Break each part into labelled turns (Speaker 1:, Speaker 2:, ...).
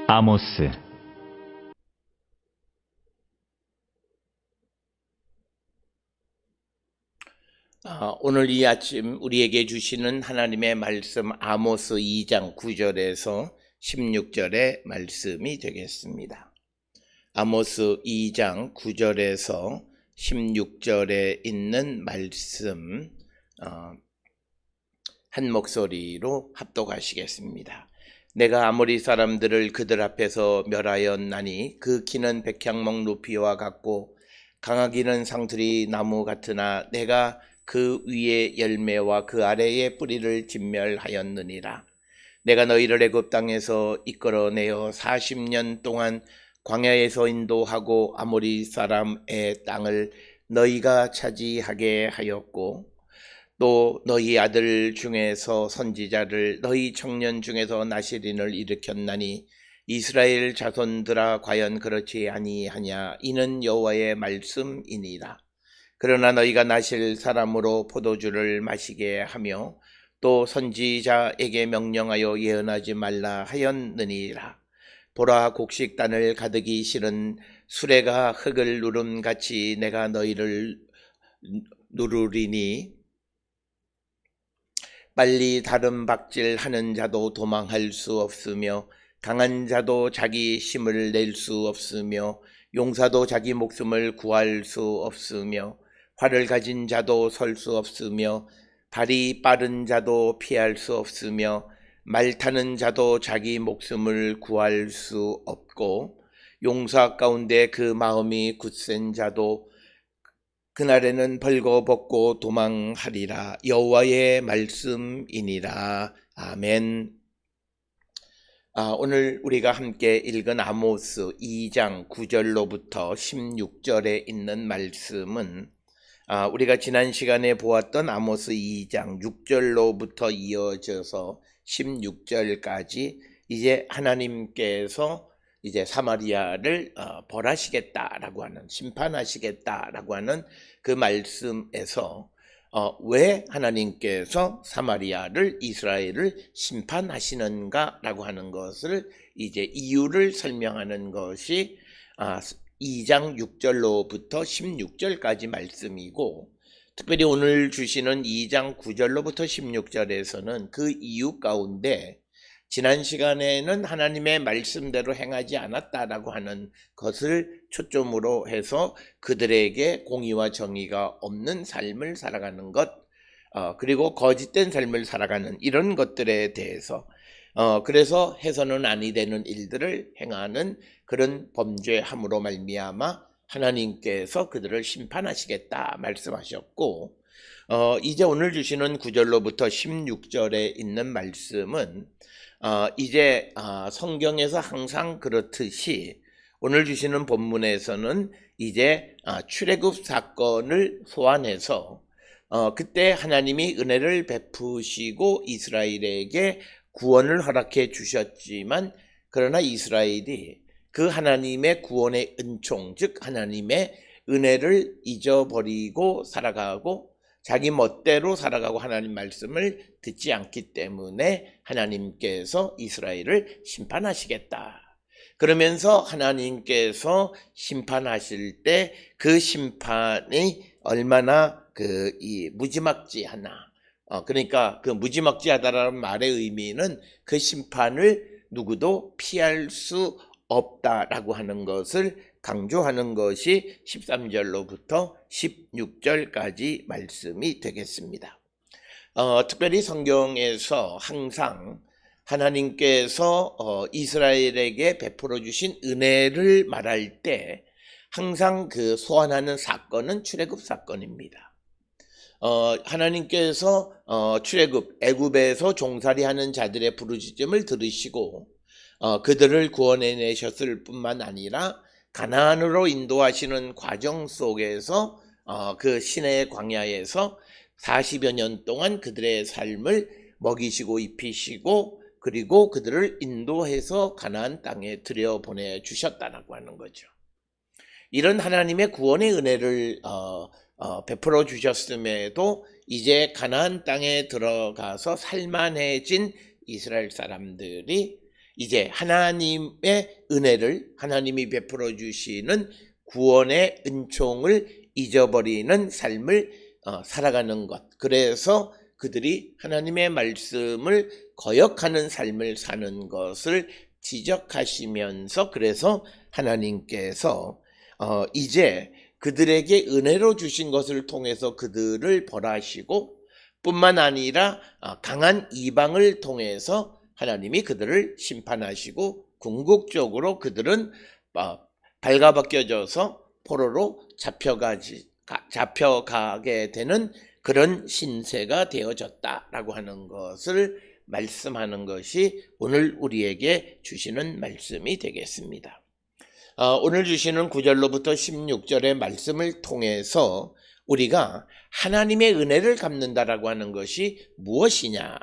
Speaker 1: 아모스
Speaker 2: 오늘 이 아침 우리에게 주시는 하나님의 말씀 아모스 2장 9절에서 16절의 말씀이 되겠습니다. 아모스 2장 9절에서 16절에 있는 말씀 한 목소리로 합독하시겠습니다. 내가 아모리 사람들을 그들 앞에서 멸하였나니 그 키는 백향목 높이와 같고 강하기는 상투리 나무 같으나 내가 그 위에 열매와 그 아래의 뿌리를 진멸하였느니라. 내가 너희를 애굽 땅에서 이끌어내어 40년 동안 광야에서 인도하고 아모리 사람의 땅을 너희가 차지하게 하였고 또 너희 아들 중에서 선지자를 너희 청년 중에서 나시린을 일으켰나니 이스라엘 자손들아 과연 그렇지 아니하냐. 이는 여호와의 말씀이니라. 그러나 너희가 나실 사람으로 포도주를 마시게 하며 또 선지자에게 명령하여 예언하지 말라 하였느니라. 보라, 곡식단을 가득이 실은 수레가 흙을 누름같이 내가 너희를 누르리니 빨리 다른 박질하는 자도 도망할 수 없으며 강한 자도 자기 힘을 낼 수 없으며 용사도 자기 목숨을 구할 수 없으며 활을 가진 자도 설 수 없으며 발이 빠른 자도 피할 수 없으며 말 타는 자도 자기 목숨을 구할 수 없고 용사 가운데 그 마음이 굳센 자도 그날에는 벌거벗고 도망하리라. 여호와의 말씀이니라. 아멘. 오늘 우리가 함께 읽은 아모스 2장 9절로부터 16절에 있는 말씀은 우리가 지난 시간에 보았던 아모스 2장 6절로부터 이어져서 16절까지 이제 하나님께서 이제 사마리아를 벌하시겠다라고 하는, 심판하시겠다라고 하는 그 말씀에서 왜 하나님께서 사마리아를, 이스라엘을 심판하시는가라고 하는 것을 이제 이유를 설명하는 것이 2장 6절로부터 16절까지 말씀이고, 특별히 오늘 주시는 2장 9절로부터 16절에서는 그 이유 가운데 지난 시간에는 하나님의 말씀대로 행하지 않았다라고 하는 것을 초점으로 해서 그들에게 공의와 정의가 없는 삶을 살아가는 것, 그리고 거짓된 삶을 살아가는 이런 것들에 대해서 그래서 해서는 아니 되는 일들을 행하는 그런 범죄함으로 말미암아 하나님께서 그들을 심판하시겠다 말씀하셨고, 이제 오늘 주시는 9절로부터 16절에 있는 말씀은 이제 성경에서 항상 그렇듯이 오늘 주시는 본문에서는 이제 출애굽 사건을 소환해서 그때 하나님이 은혜를 베푸시고 이스라엘에게 구원을 허락해 주셨지만, 그러나 이스라엘이 그 하나님의 구원의 은총, 즉 하나님의 은혜를 잊어버리고 살아가고 자기 멋대로 살아가고 하나님 말씀을 듣지 않기 때문에 하나님께서 이스라엘을 심판하시겠다. 그러면서 하나님께서 심판하실 때 그 심판이 얼마나 무지막지하나. 그러니까 그 무지막지하다라는 말의 의미는 그 심판을 누구도 피할 수 없다라고 하는 것을 강조하는 것이 13절로부터 16절까지 말씀이 되겠습니다. 특별히 성경에서 항상 하나님께서 이스라엘에게 베풀어 주신 은혜를 말할 때 항상 그 소환하는 사건은 출애굽 사건입니다. 하나님께서 출애굽, 애굽에서 종살이하는 자들의 부르짖음을 들으시고 그들을 구원해내셨을 뿐만 아니라 가나안으로 인도하시는 과정 속에서 그 시내의 광야에서 40여 년 동안 그들의 삶을 먹이시고 입히시고 그리고 그들을 인도해서 가나안 땅에 들여보내 주셨다라고 하는 거죠. 이런 하나님의 구원의 은혜를 베풀어 주셨음에도 이제 가나안 땅에 들어가서 살만해진 이스라엘 사람들이 이제 하나님의 은혜를, 하나님이 베풀어 주시는 구원의 은총을 잊어버리는 삶을 살아가는 것. 그래서 그들이 하나님의 말씀을 거역하는 삶을 사는 것을 지적하시면서, 그래서 하나님께서 이제 그들에게 은혜로 주신 것을 통해서 그들을 벌하시고, 뿐만 아니라 강한 이방을 통해서 하나님이 그들을 심판하시고, 궁극적으로 그들은 발가벗겨져서 포로로 잡혀가게 되는 그런 신세가 되어졌다라고 하는 것을 말씀하는 것이 오늘 우리에게 주시는 말씀이 되겠습니다. 오늘 주시는 9절로부터 16절의 말씀을 통해서 우리가 하나님의 은혜를 갚는다라고 하는 것이 무엇이냐,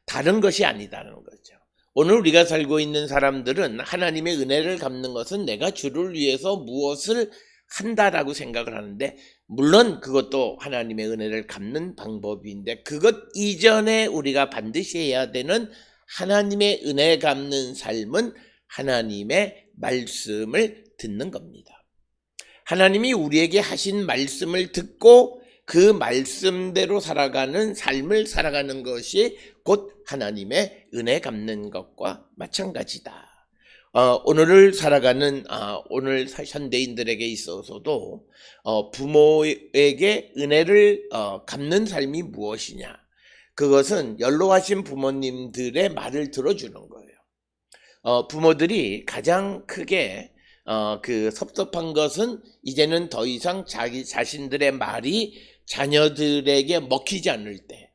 Speaker 2: 다른 것이 아니다라는 거죠. 오늘 우리가 살고 있는 사람들은 하나님의 은혜를 갚는 것은 내가 주를 위해서 무엇을 한다라고 생각을 하는데, 물론 그것도 하나님의 은혜를 갚는 방법인데, 그것 이전에 우리가 반드시 해야 되는 하나님의 은혜 갚는 삶은 하나님의 말씀을 듣는 겁니다. 하나님이 우리에게 하신 말씀을 듣고 그 말씀대로 살아가는 삶을 살아가는 것이 곧 하나님의 은혜 갚는 것과 마찬가지다. 오늘을 살아가는 오늘 현대인들에게 있어서도 부모에게 은혜를 갚는 삶이 무엇이냐, 그것은 연로하신 부모님들의 말을 들어주는 거예요. 부모들이 가장 크게 그 섭섭한 것은 이제는 더 이상 자기 자신들의 말이 자녀들에게 먹히지 않을 때,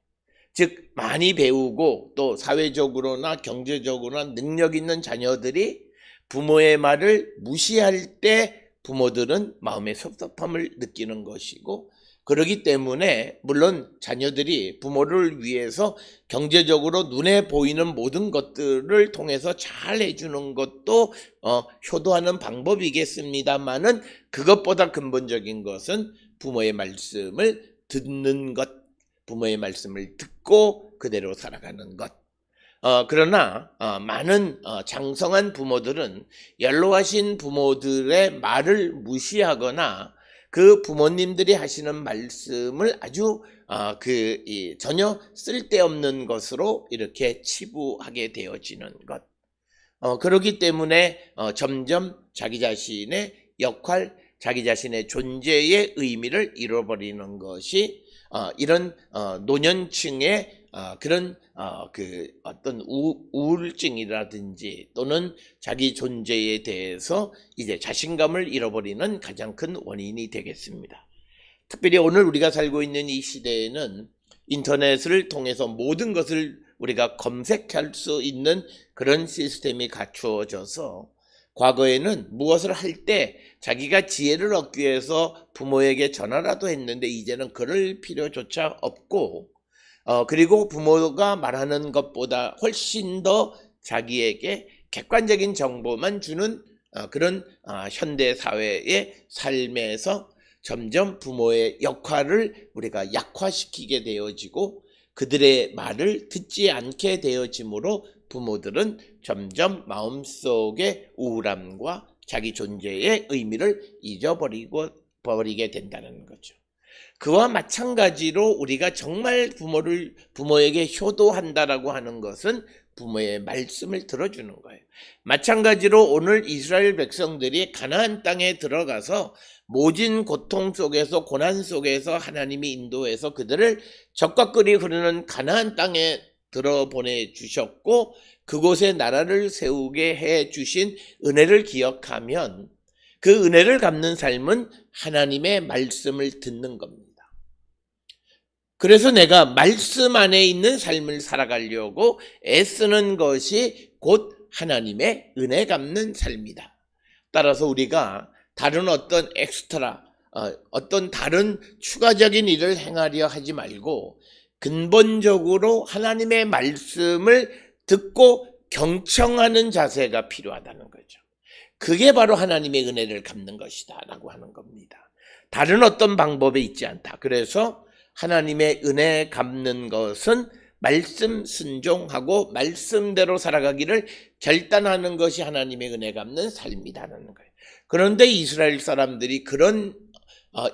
Speaker 2: 즉 많이 배우고 또 사회적으로나 경제적으로나 능력 있는 자녀들이 부모의 말을 무시할 때 부모들은 마음의 섭섭함을 느끼는 것이고, 그렇기 때문에 물론 자녀들이 부모를 위해서 경제적으로 눈에 보이는 모든 것들을 통해서 잘 해주는 것도 효도하는 방법이겠습니다만은, 그것보다 근본적인 것은 부모의 말씀을 듣는 것, 부모의 말씀을 듣고 그대로 살아가는 것. 그러나 많은 장성한 부모들은 연로하신 부모들의 말을 무시하거나 그 부모님들이 하시는 말씀을 아주 전혀 쓸데없는 것으로 이렇게 치부하게 되어지는 것. 그렇기 때문에 점점 자기 자신의 역할, 자기 자신의 존재의 의미를 잃어버리는 것이 이런 노년층의 그런 어떤 우울증이라든지 또는 자기 존재에 대해서 이제 자신감을 잃어버리는 가장 큰 원인이 되겠습니다. 특별히 오늘 우리가 살고 있는 이 시대에는 인터넷을 통해서 모든 것을 우리가 검색할 수 있는 그런 시스템이 갖추어져서, 과거에는 무엇을 할 때 자기가 지혜를 얻기 위해서 부모에게 전화라도 했는데 이제는 그럴 필요조차 없고, 그리고 부모가 말하는 것보다 훨씬 더 자기에게 객관적인 정보만 주는 그런 현대 사회의 삶에서 점점 부모의 역할을 우리가 약화시키게 되어지고, 그들의 말을 듣지 않게 되어지므로 부모들은 점점 마음속의 우울함과 자기 존재의 의미를 잊어버리게 된다는 거죠. 그와 마찬가지로 우리가 정말 부모에게 효도한다라고 하는 것은 부모의 말씀을 들어주는 거예요. 마찬가지로 오늘 이스라엘 백성들이 가나안 땅에 들어가서 모진 고통 속에서, 고난 속에서 하나님이 인도해서 그들을 적과 꿀이 흐르는 가나안 땅에 들어보내 주셨고, 그곳에 나라를 세우게 해 주신 은혜를 기억하면 그 은혜를 갚는 삶은 하나님의 말씀을 듣는 겁니다. 그래서 내가 말씀 안에 있는 삶을 살아가려고 애쓰는 것이 곧 하나님의 은혜 갚는 삶이다. 따라서 우리가 다른 어떤 어떤 다른 추가적인 일을 행하려 하지 말고 근본적으로 하나님의 말씀을 듣고 경청하는 자세가 필요하다는 거죠. 그게 바로 하나님의 은혜를 갚는 것이다 라고 하는 겁니다. 다른 어떤 방법이 있지 않다. 그래서 하나님의 은혜 갚는 것은 말씀 순종하고 말씀대로 살아가기를 결단하는 것이 하나님의 은혜 갚는 삶이라는 거예요. 그런데 이스라엘 사람들이 그런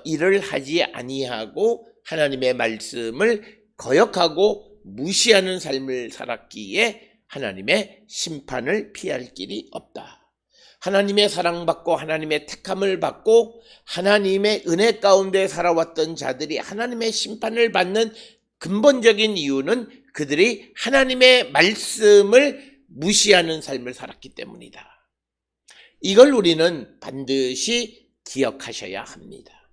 Speaker 2: 일을 하지 아니하고 하나님의 말씀을 거역하고 무시하는 삶을 살았기에 하나님의 심판을 피할 길이 없다. 하나님의 사랑받고 하나님의 택함을 받고 하나님의 은혜 가운데 살아왔던 자들이 하나님의 심판을 받는 근본적인 이유는 그들이 하나님의 말씀을 무시하는 삶을 살았기 때문이다. 이걸 우리는 반드시 기억하셔야 합니다.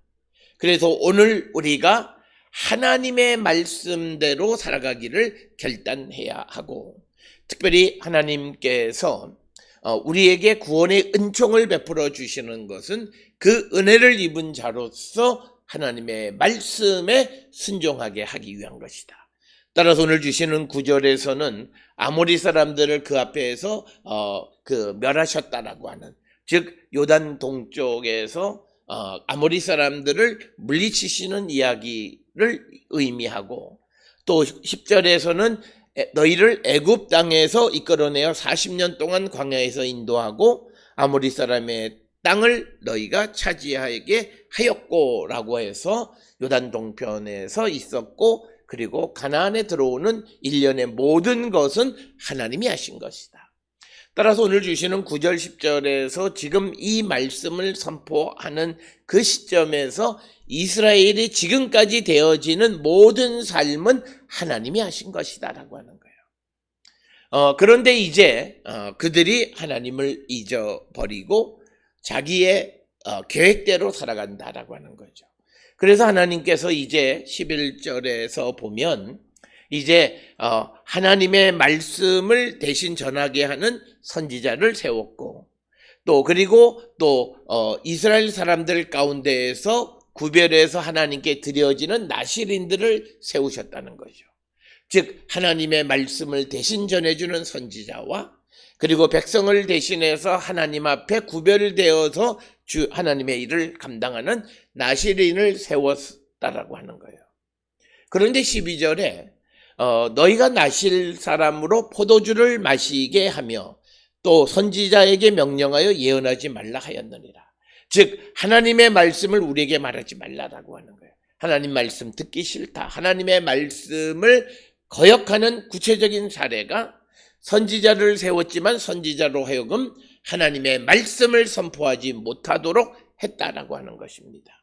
Speaker 2: 그래서 오늘 우리가 하나님의 말씀대로 살아가기를 결단해야 하고, 특별히 하나님께서 우리에게 구원의 은총을 베풀어 주시는 것은 그 은혜를 입은 자로서 하나님의 말씀에 순종하게 하기 위한 것이다. 따라서 오늘 주시는 9절에서는 아모리 사람들을 그 앞에서 멸하셨다라고 하는, 즉 요단 동쪽에서 아모리 사람들을 물리치시는 이야기를 의미하고, 또 10절에서는 너희를 애굽 땅에서 이끌어내어 40년 동안 광야에서 인도하고 아모리 사람의 땅을 너희가 차지하게 하였고라고 해서 요단 동편에서 있었고, 그리고 가나안에 들어오는 일련의 모든 것은 하나님이 하신 것이다. 따라서 오늘 주시는 9절 10절에서 지금 이 말씀을 선포하는 그 시점에서 이스라엘이 지금까지 되어지는 모든 삶은 하나님이 하신 것이다 라고 하는 거예요. 그런데 이제 그들이 하나님을 잊어버리고 자기의 계획대로 살아간다라고 하는 거죠. 그래서 하나님께서 이제 11절에서 보면 이제 하나님의 말씀을 대신 전하게 하는 선지자를 세웠고, 그리고 이스라엘 사람들 가운데에서 구별해서 하나님께 드려지는 나실인들을 세우셨다는 거죠. 즉 하나님의 말씀을 대신 전해주는 선지자와, 그리고 백성을 대신해서 하나님 앞에 구별되어서 하나님의 일을 감당하는 나실인을 세웠다라고 하는 거예요. 그런데 12절에 너희가 나실 사람으로 포도주를 마시게 하며 또 선지자에게 명령하여 예언하지 말라 하였느니라. 즉 하나님의 말씀을 우리에게 말하지 말라라고 하는 거예요. 하나님 말씀 듣기 싫다, 하나님의 말씀을 거역하는 구체적인 사례가 선지자를 세웠지만 선지자로 하여금 하나님의 말씀을 선포하지 못하도록 했다라고 하는 것입니다.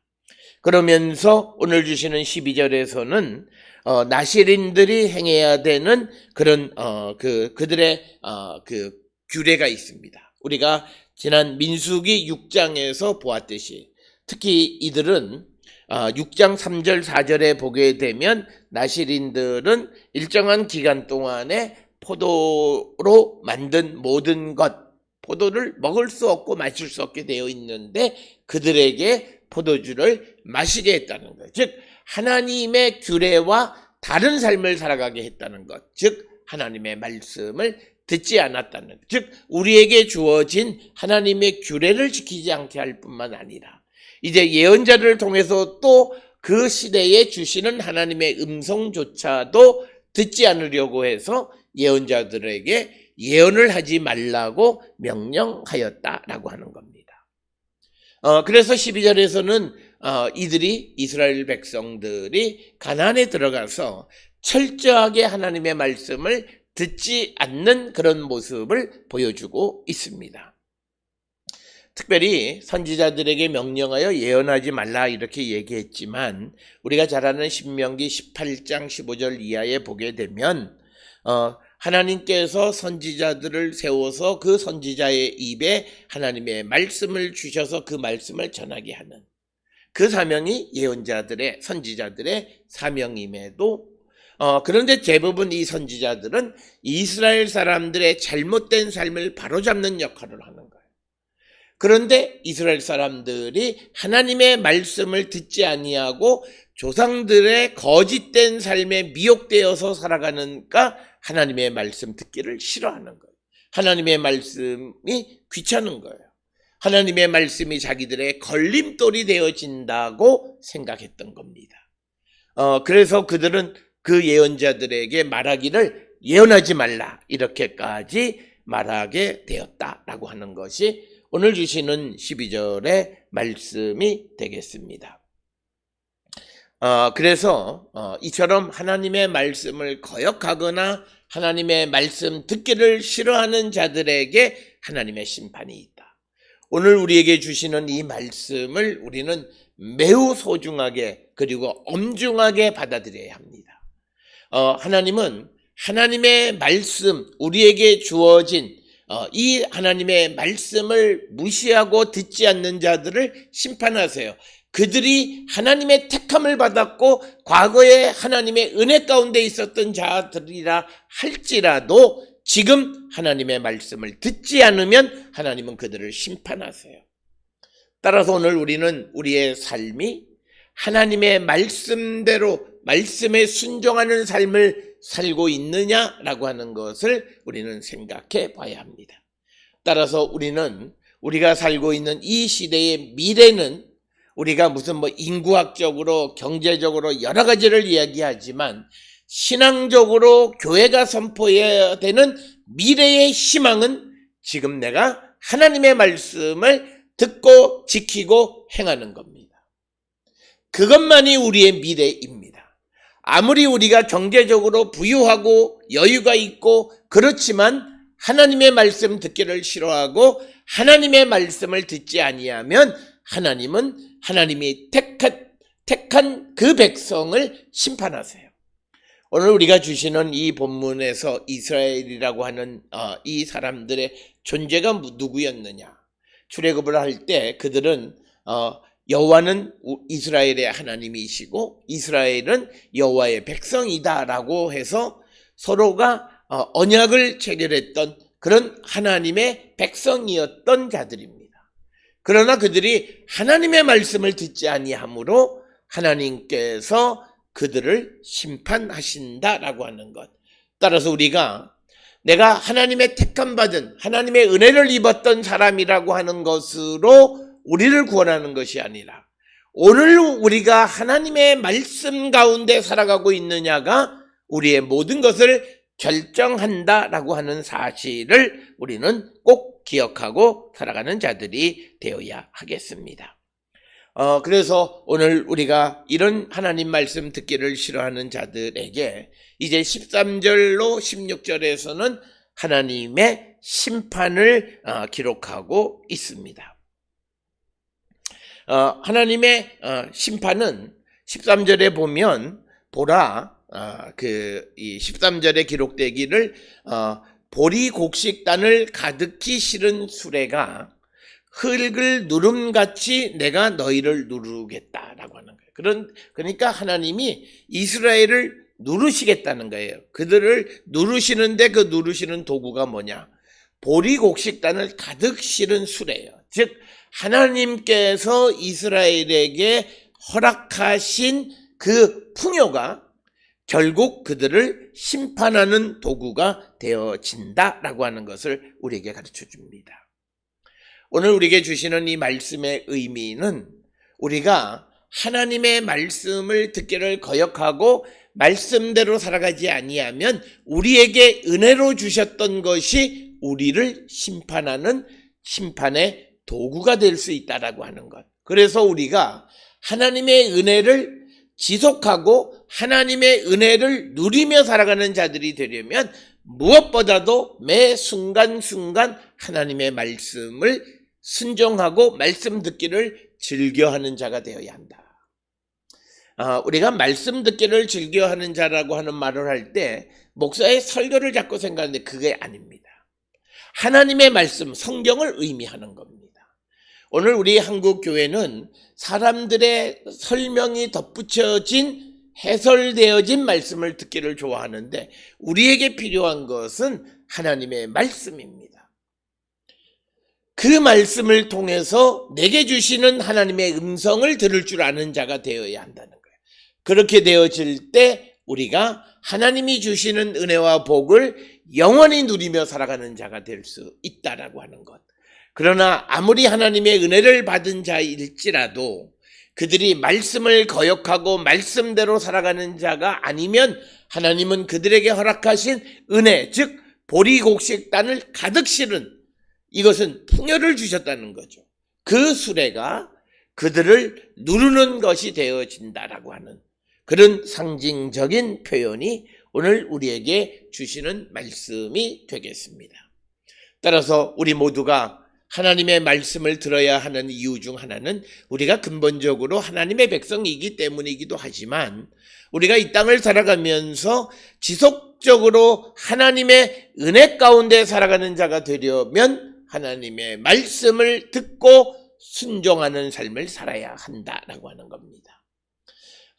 Speaker 2: 그러면서 오늘 주시는 12절에서는 나실인들이 행해야 되는 그런 그들의 규례가 있습니다. 우리가 지난 민수기 6장에서 보았듯이 특히 이들은 6장 3절 4절에 보게 되면 나실인들은 일정한 기간 동안에 포도로 만든 모든 것, 포도를 먹을 수 없고 마실 수 없게 되어 있는데 그들에게 포도주를 마시게 했다는 것, 즉 하나님의 규례와 다른 삶을 살아가게 했다는 것, 즉 하나님의 말씀을 듣지 않았다는 것, 즉 우리에게 주어진 하나님의 규례를 지키지 않게 할 뿐만 아니라 이제 예언자를 통해서 또 그 시대에 주시는 하나님의 음성조차도 듣지 않으려고 해서 예언자들에게 예언을 하지 말라고 명령하였다라고 하는 겁니다. 그래서 12절에서는 이들이, 이스라엘 백성들이 가나안에 들어가서 철저하게 하나님의 말씀을 듣지 않는 그런 모습을 보여주고 있습니다. 특별히 선지자들에게 명령하여 예언하지 말라 이렇게 얘기했지만 우리가 잘 아는 신명기 18장 15절 이하에 보게 되면 하나님께서 선지자들을 세워서 그 선지자의 입에 하나님의 말씀을 주셔서 그 말씀을 전하게 하는 그 사명이 예언자들의, 선지자들의 사명임에도 그런데 대부분 이 선지자들은 이스라엘 사람들의 잘못된 삶을 바로잡는 역할을 하는 거예요. 그런데 이스라엘 사람들이 하나님의 말씀을 듣지 아니하고 조상들의 거짓된 삶에 미혹되어서 살아가는가 하나님의 말씀 듣기를 싫어하는 거예요. 하나님의 말씀이 귀찮은 거예요. 하나님의 말씀이 자기들의 걸림돌이 되어진다고 생각했던 겁니다. 그래서 그들은 그 예언자들에게 말하기를 예언하지 말라 이렇게까지 말하게 되었다라고 하는 것이 오늘 주시는 12절의 말씀이 되겠습니다. 그래서 이처럼 하나님의 말씀을 거역하거나 하나님의 말씀 듣기를 싫어하는 자들에게 하나님의 심판이 있다. 오늘 우리에게 주시는 이 말씀을 우리는 매우 소중하게 그리고 엄중하게 받아들여야 합니다. 하나님은 하나님의 말씀, 우리에게 주어진 이 하나님의 말씀을 무시하고 듣지 않는 자들을 심판하세요. 그들이 하나님의 택함을 받았고 과거에 하나님의 은혜 가운데 있었던 자들이라 할지라도 지금 하나님의 말씀을 듣지 않으면 하나님은 그들을 심판하세요. 따라서 오늘 우리는 우리의 삶이 하나님의 말씀대로 말씀에 순종하는 삶을 살고 있느냐라고 하는 것을 우리는 생각해 봐야 합니다. 따라서 우리가 살고 있는 이 시대의 미래는 우리가 무슨 인구학적으로 경제적으로 여러 가지를 이야기하지만 신앙적으로 교회가 선포해야 되는 미래의 희망은 지금 내가 하나님의 말씀을 듣고 지키고 행하는 겁니다. 그것만이 우리의 미래입니다. 아무리 우리가 경제적으로 부유하고 여유가 있고 그렇지만 하나님의 말씀 듣기를 싫어하고 하나님의 말씀을 듣지 아니하면 하나님이 택한 그 백성을 심판하세요. 오늘 우리가 주시는 이 본문에서 이스라엘이라고 하는 이 사람들의 존재가 누구였느냐? 출애굽을 할 때 그들은 여호와는 이스라엘의 하나님이시고 이스라엘은 여호와의 백성이다라고 해서 서로가 언약을 체결했던 그런 하나님의 백성이었던 자들입니다. 그러나 그들이 하나님의 말씀을 듣지 아니하므로 하나님께서 그들을 심판하신다라고 하는 것. 따라서 우리가 내가 하나님의 택함받은 하나님의 은혜를 입었던 사람이라고 하는 것으로 우리를 구원하는 것이 아니라 오늘 우리가 하나님의 말씀 가운데 살아가고 있느냐가 우리의 모든 것을 결정한다라고 하는 사실을 우리는 꼭 기억하고 살아가는 자들이 되어야 하겠습니다. 그래서 오늘 우리가 이런 하나님 말씀 듣기를 싫어하는 자들에게 이제 13절로 16절에서는 하나님의 심판을 기록하고 있습니다. 하나님의 심판은 13절에 보면 보라 이 13절에 기록되기를 보리곡식단을 가득히 실은 수레가 흙을 누름같이 내가 너희를 누르겠다라고 하는 거예요. 그러니까 하나님이 이스라엘을 누르시겠다는 거예요. 그들을 누르시는데 그 누르시는 도구가 뭐냐? 보리곡식단을 가득 실은 수레예요. 즉 하나님께서 이스라엘에게 허락하신 그 풍요가 결국 그들을 심판하는 도구가 되어진다라고 하는 것을 우리에게 가르쳐 줍니다. 오늘 우리에게 주시는 이 말씀의 의미는 우리가 하나님의 말씀을 듣기를 거역하고 말씀대로 살아가지 아니하면 우리에게 은혜로 주셨던 것이 우리를 심판하는 심판의 도구가 될 수 있다라고 하는 것. 그래서 우리가 하나님의 은혜를 지속하고 하나님의 은혜를 누리며 살아가는 자들이 되려면 무엇보다도 매 순간순간 하나님의 말씀을 순종하고 말씀 듣기를 즐겨하는 자가 되어야 한다. 우리가 말씀 듣기를 즐겨하는 자라고 하는 말을 할 때 목사의 설교를 자꾸 생각하는데 그게 아닙니다. 하나님의 말씀, 성경을 의미하는 겁니다. 오늘 우리 한국 교회는 사람들의 설명이 덧붙여진 해설되어진 말씀을 듣기를 좋아하는데 우리에게 필요한 것은 하나님의 말씀입니다. 그 말씀을 통해서 내게 주시는 하나님의 음성을 들을 줄 아는 자가 되어야 한다는 거예요. 그렇게 되어질 때 우리가 하나님이 주시는 은혜와 복을 영원히 누리며 살아가는 자가 될 수 있다라고 하는 것. 그러나 아무리 하나님의 은혜를 받은 자일지라도 그들이 말씀을 거역하고 말씀대로 살아가는 자가 아니면 하나님은 그들에게 허락하신 은혜, 즉 보리곡식단을 가득 실은 이것은 풍요를 주셨다는 거죠. 그 수레가 그들을 누르는 것이 되어진다라고 하는 그런 상징적인 표현이 오늘 우리에게 주시는 말씀이 되겠습니다. 따라서 우리 모두가 하나님의 말씀을 들어야 하는 이유 중 하나는 우리가 근본적으로 하나님의 백성이기 때문이기도 하지만 우리가 이 땅을 살아가면서 지속적으로 하나님의 은혜 가운데 살아가는 자가 되려면 하나님의 말씀을 듣고 순종하는 삶을 살아야 한다라고 하는 겁니다.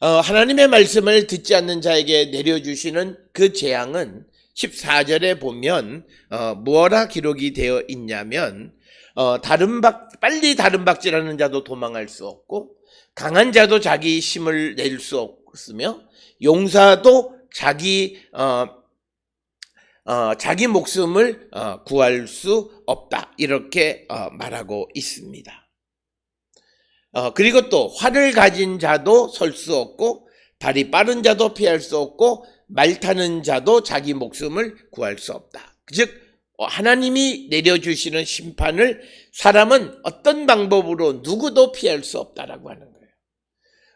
Speaker 2: 하나님의 말씀을 듣지 않는 자에게 내려주시는 그 재앙은 14절에 보면 무엇라 기록이 되어 있냐면 빨리 다른 박질하는 자도 도망할 수 없고 강한 자도 자기 힘을 낼 수 없으며 용사도 자기 목숨을 구할 수 없다 이렇게 말하고 있습니다. 그리고 또 활을 가진 자도 설 수 없고 발이 빠른 자도 피할 수 없고 말 타는 자도 자기 목숨을 구할 수 없다. 즉 하나님이 내려주시는 심판을 사람은 어떤 방법으로 누구도 피할 수 없다라고 하는 거예요.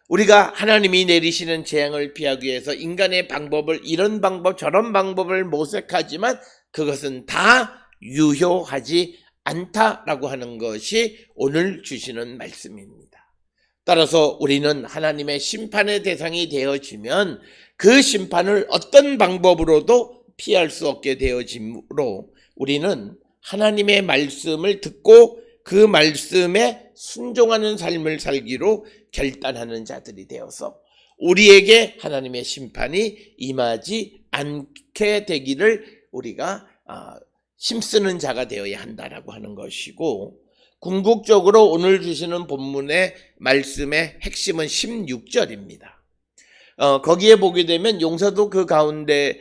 Speaker 2: 우리가 하나님이 내리시는 재앙을 피하기 위해서 인간의 방법을 이런 방법 저런 방법을 모색하지만 그것은 다 유효하지 않다라고 하는 것이 오늘 주시는 말씀입니다. 따라서 우리는 하나님의 심판의 대상이 되어지면 그 심판을 어떤 방법으로도 피할 수 없게 되어지므로 우리는 하나님의 말씀을 듣고 그 말씀에 순종하는 삶을 살기로 결단하는 자들이 되어서 우리에게 하나님의 심판이 임하지 않게 되기를 우리가 힘쓰는 자가 되어야 한다라고 하는 것이고, 궁극적으로 오늘 주시는 본문의 말씀의 핵심은 16절입니다. 거기에 보게 되면 용사도 그 가운데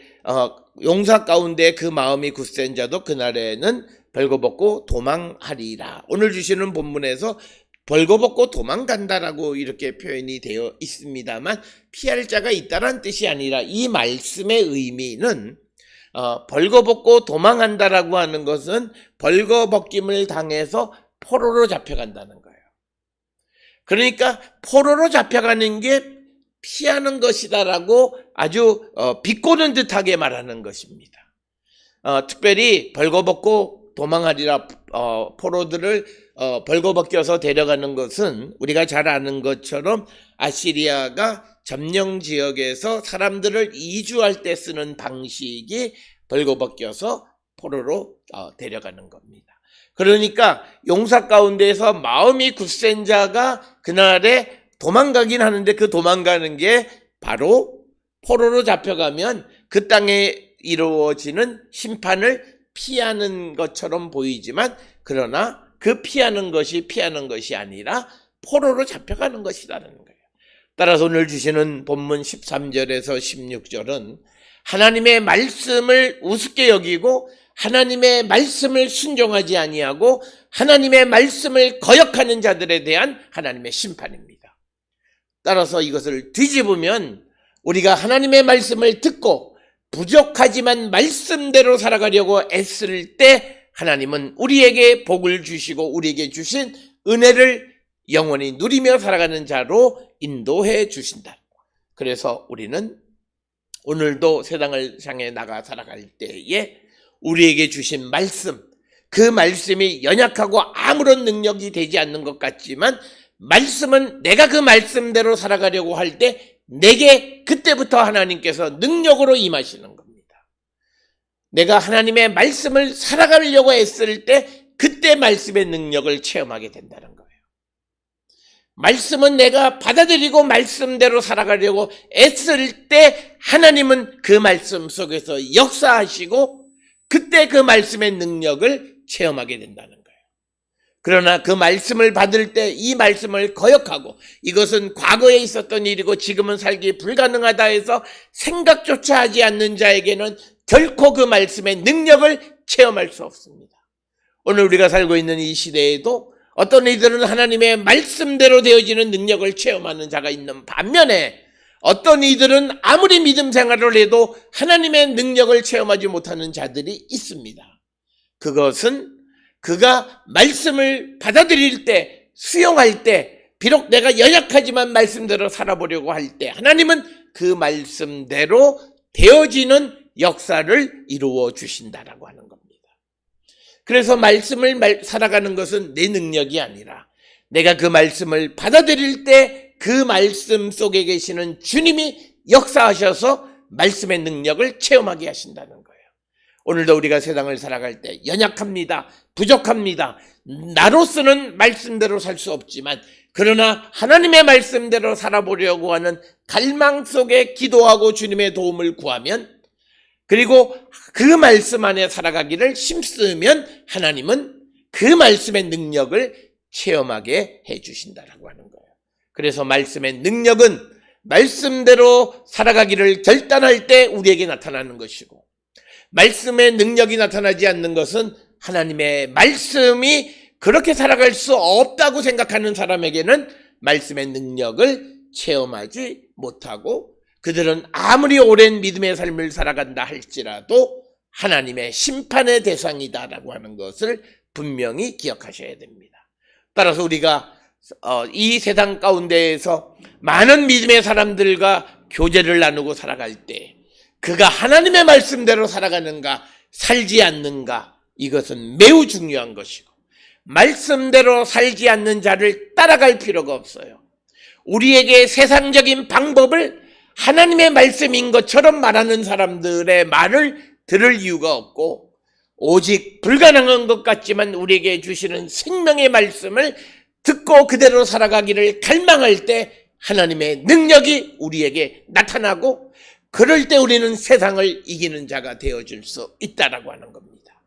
Speaker 2: 용사 가운데 그 마음이 굳센 자도 그날에는 벌거벗고 도망하리라. 오늘 주시는 본문에서 벌거벗고 도망간다라고 이렇게 표현이 되어 있습니다만 피할 자가 있다란 뜻이 아니라 이 말씀의 의미는 벌거벗고 도망한다라고 하는 것은 벌거벗김을 당해서 포로로 잡혀간다는 거예요. 그러니까 포로로 잡혀가는 게 피하는 것이다라고 아주 비꼬는 듯하게 말하는 것입니다. 특별히 벌거벗고 도망하리라 포로들을 벌거벗겨서 데려가는 것은 우리가 잘 아는 것처럼 아시리아가 점령 지역에서 사람들을 이주할 때 쓰는 방식이 벌거벗겨서 포로로 데려가는 겁니다. 그러니까 용사 가운데에서 마음이 굳센 자가 그날에 도망가긴 하는데 그 도망가는 게 바로 포로로 잡혀가면 그 땅에 이루어지는 심판을 피하는 것처럼 보이지만 그러나 그 피하는 것이 아니라 포로로 잡혀가는 것이라는 거예요. 따라서 오늘 주시는 본문 13절에서 16절은 하나님의 말씀을 우습게 여기고 하나님의 말씀을 순종하지 아니하고 하나님의 말씀을 거역하는 자들에 대한 하나님의 심판입니다. 따라서 이것을 뒤집으면 우리가 하나님의 말씀을 듣고 부족하지만 말씀대로 살아가려고 애쓸 때 하나님은 우리에게 복을 주시고 우리에게 주신 은혜를 영원히 누리며 살아가는 자로 인도해 주신다. 그래서 우리는 오늘도 세상을 향해 나가 살아갈 때에 우리에게 주신 말씀, 그 말씀이 연약하고 아무런 능력이 되지 않는 것 같지만 말씀은 내가 그 말씀대로 살아가려고 할 때 내게 그때부터 하나님께서 능력으로 임하시는 겁니다. 내가 하나님의 말씀을 살아가려고 애쓸 때 그때 말씀의 능력을 체험하게 된다는 거예요. 말씀은 내가 받아들이고 말씀대로 살아가려고 애쓸 때 하나님은 그 말씀 속에서 역사하시고 그때 그 말씀의 능력을 체험하게 된다는 거예요. 그러나 그 말씀을 받을 때 이 말씀을 거역하고 이것은 과거에 있었던 일이고 지금은 살기 불가능하다 해서 생각조차 하지 않는 자에게는 결코 그 말씀의 능력을 체험할 수 없습니다. 오늘 우리가 살고 있는 이 시대에도 어떤 이들은 하나님의 말씀대로 되어지는 능력을 체험하는 자가 있는 반면에 어떤 이들은 아무리 믿음 생활을 해도 하나님의 능력을 체험하지 못하는 자들이 있습니다. 그것은 그가 말씀을 받아들일 때, 수용할 때, 비록 내가 연약하지만 말씀대로 살아보려고 할 때 하나님은 그 말씀대로 되어지는 역사를 이루어 주신다라고 하는 겁니다. 그래서 말씀을 살아가는 것은 내 능력이 아니라 내가 그 말씀을 받아들일 때 그 말씀 속에 계시는 주님이 역사하셔서 말씀의 능력을 체험하게 하신다는 거예요. 오늘도 우리가 세상을 살아갈 때 연약합니다. 부족합니다. 나로서는 말씀대로 살 수 없지만 그러나 하나님의 말씀대로 살아보려고 하는 갈망 속에 기도하고 주님의 도움을 구하면 그리고 그 말씀 안에 살아가기를 힘쓰면 하나님은 그 말씀의 능력을 체험하게 해주신다라고 하는 거예요. 그래서 말씀의 능력은 말씀대로 살아가기를 결단할 때 우리에게 나타나는 것이고 말씀의 능력이 나타나지 않는 것은 하나님의 말씀이 그렇게 살아갈 수 없다고 생각하는 사람에게는 말씀의 능력을 체험하지 못하고 그들은 아무리 오랜 믿음의 삶을 살아간다 할지라도 하나님의 심판의 대상이다라고 하는 것을 분명히 기억하셔야 됩니다. 따라서 우리가 이 세상 가운데에서 많은 믿음의 사람들과 교제를 나누고 살아갈 때 그가 하나님의 말씀대로 살아가는가 살지 않는가 이것은 매우 중요한 것이고 말씀대로 살지 않는 자를 따라갈 필요가 없어요. 우리에게 세상적인 방법을 하나님의 말씀인 것처럼 말하는 사람들의 말을 들을 이유가 없고 오직 불가능한 것 같지만 우리에게 주시는 생명의 말씀을 듣고 그대로 살아가기를 갈망할 때 하나님의 능력이 우리에게 나타나고 그럴 때 우리는 세상을 이기는 자가 되어줄 수 있다라고 하는 겁니다.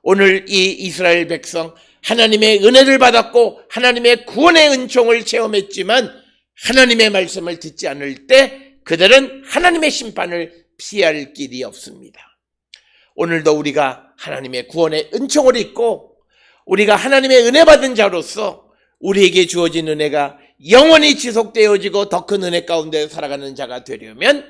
Speaker 2: 오늘 이 이스라엘 백성 하나님의 은혜를 받았고 하나님의 구원의 은총을 체험했지만 하나님의 말씀을 듣지 않을 때 그들은 하나님의 심판을 피할 길이 없습니다. 오늘도 우리가 하나님의 구원의 은총을 입고 우리가 하나님의 은혜 받은 자로서 우리에게 주어진 은혜가 영원히 지속되어지고 더 큰 은혜 가운데 살아가는 자가 되려면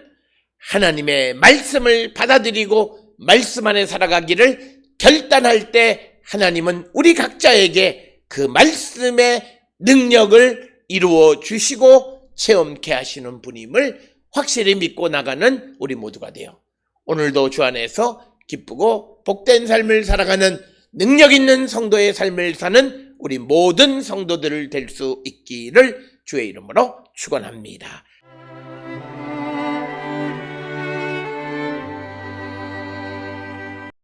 Speaker 2: 하나님의 말씀을 받아들이고 말씀 안에 살아가기를 결단할 때 하나님은 우리 각자에게 그 말씀의 능력을 이루어 주시고 체험케 하시는 분임을 확실히 믿고 나가는 우리 모두가 돼요. 오늘도 주 안에서 기쁘고 복된 삶을 살아가는 능력 있는 성도의 삶을 사는 우리 모든 성도들 될 수 있기를 주의 이름으로 축원합니다.